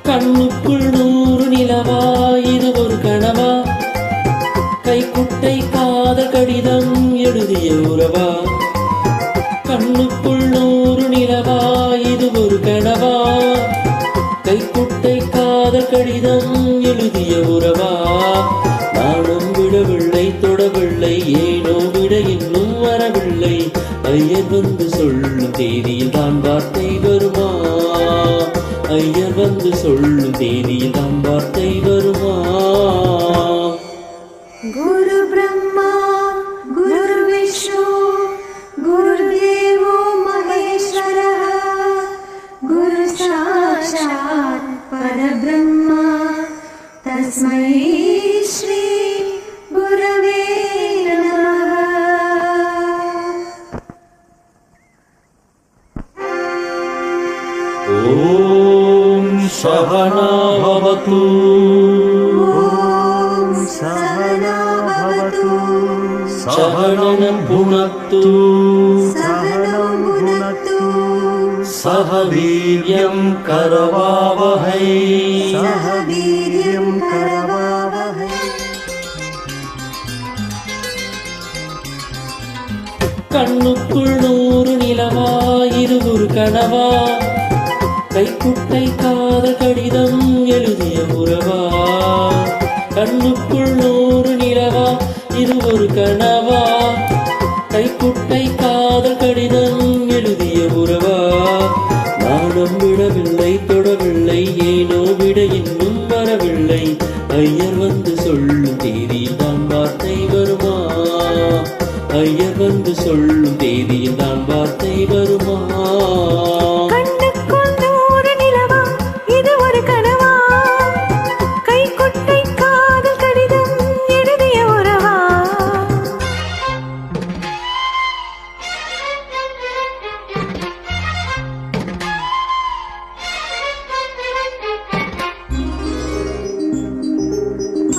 கண்ணுக்குள் 100 நிலவா இது ஒரு கனவா கைக்குட்டை காதல் கடிதம் எழுதிய உறவா கண்ணுக்குள் 100 நிலவா இது ஒரு கனவா கைக்குட்டை காதல் கடிதம் எழுதிய உறவா நானும் விடவில்லை தொடவில்லை ஏனோ விட இன்னும் வரவில்லை ஐயர் வந்து சொல்லும் தேதியில் தான் வார்த்தை வருமா ஐயர் வந்து சொல்லும் தேதியில் தான் வார்த்தை வருமா குரு பிரம்மா குரு விஷ்ணு குரு தேவோ மகேஸ்வரः குரு சாக்ஷாத் பரபிரம்மா தஸ்மை ஸ்ரீ குரவே நமः. ஓம் சகனா பவது ஓம் சகனா பவது சகனம் புனக்து சகனம் புனக்து சஹ வீர்யம் கரவாவஹை சஹ வீர்யம் கரவாவஹை. கண்ணுக்குள் 100 நிலவா இது ஒரு கனவா கைக்குட்டை காதல் கடிதம் எழுதிய உறவா கண்ணுக்குள் 100 நிலவா இது ஒரு கனவா கைக்குட்டை காதல் கடிதம் எழுதிய உறவா நானும் விடவில்லை தொடவில்லை ஏனோ விட இன்னும் வரவில்லை ஐயர் வந்து சொல்லும் தேதியில் தான் வார்த்தை வருமா ஐயர் வந்து சொல்லும் தேதியில் தான் வார்த்தை வருமா கண்ணுக்குள் 100 நிலவா இது ஒரு கனவா கைக்குட்டை காதல் கடிதம் எழுதிய உறவா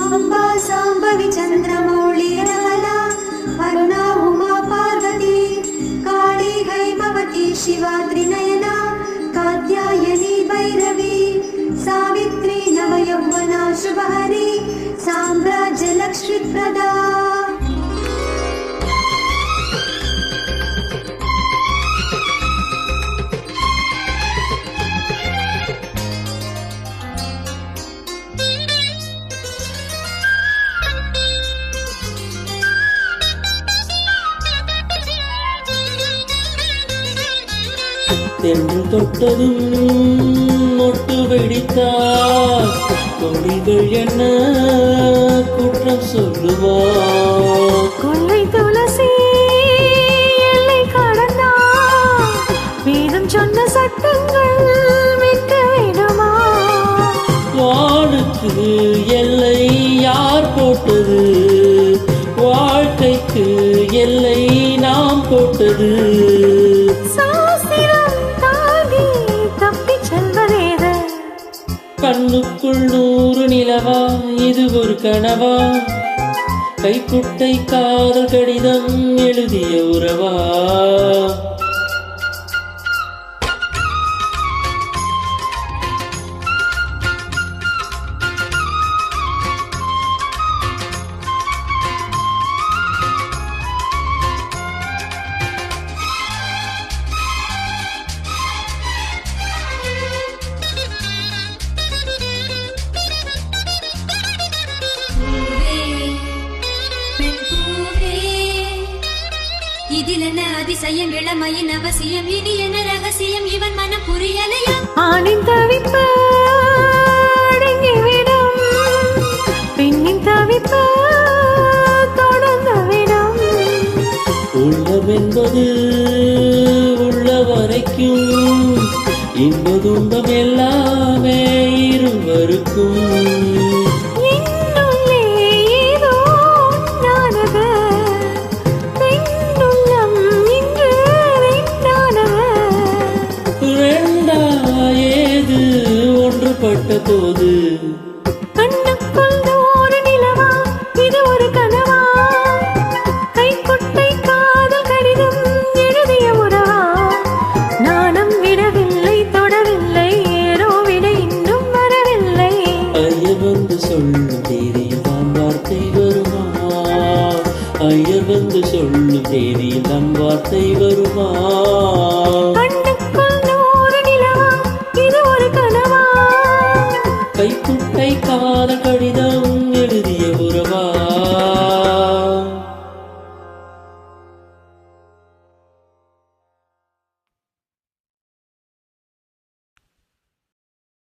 அம்பா சாம்பவி சந்திரமௌளி ரமலா அருணா உமா பார்வதி காளி ஹைமவதி சிவா த்ரிநயனா காத்யாயனி பைரவி சாவித்ரி நவயௌவனா சுபஹரி சாம்ராஜ்ய லக்ஷ்மி பிரதா. தென்று தொட்டதும் மொட்டு வெடித்தார் கொடிகள் என்ன குற்றம் சொல்லுவார் கொள்ளை துளசி எல்லை கடந்தா வேதம் சொன்ன சட்டங்கள் விட்டு விடுமா வானுக்கு எல்லை யார் போட்டது வாழ்க்கைக்கு எல்லை நாம் போட்டது சாஸ்திரம் தாண்டி தப்பிச் செல்வதேது கண்ணுக்குள் 100 நிலவா இது ஒரு கனவா கைக்குட்டை காதல் கடிதம் எழுதிய உறவா இதிலென்ன அதிசயம் இளமையின் அவசியம் இனி என்ன ரகசியம் இவன் மனம் புரியலையா ஆணின் தவிப்பு அடங்கிவிடும் பெண்ணின் தவிப்பு தொடர்ந்துவிடும் உள்ளம் என்பது உள்ள வரைக்கும் இன்ப துன்பம் எல்லாமே இருவருக்கும். என்னுள்ளே ஏதோ உண்டானது, பெண்ணுள்ளம் இன்று ரெண்டானது. ரெண்டா ஏது ஒன்றுபட்ட போது கண்ணுக்குள் ஒரு நிலவா, இது ஒரு கனவா? கைக்குட்டை காதல் கடிதம் எழுதிய உறவா? நாணம் விடவில்லை, தொடவில்லை, ஏனோ விட இன்னும் வரவில்லை. ஐயர் வந்து சொல்லும் தேதியில் தான் வார்த்தை வருமா? ஐயர் வந்து சொல்லும் தேதியில் தான் வார்த்தை வருமா? கண்ணுக்குள் ஒரு நிலவா, இது ஒரு கனவா? கைக்குட்டை காதல் கடிதம் எழுதிய உறவா?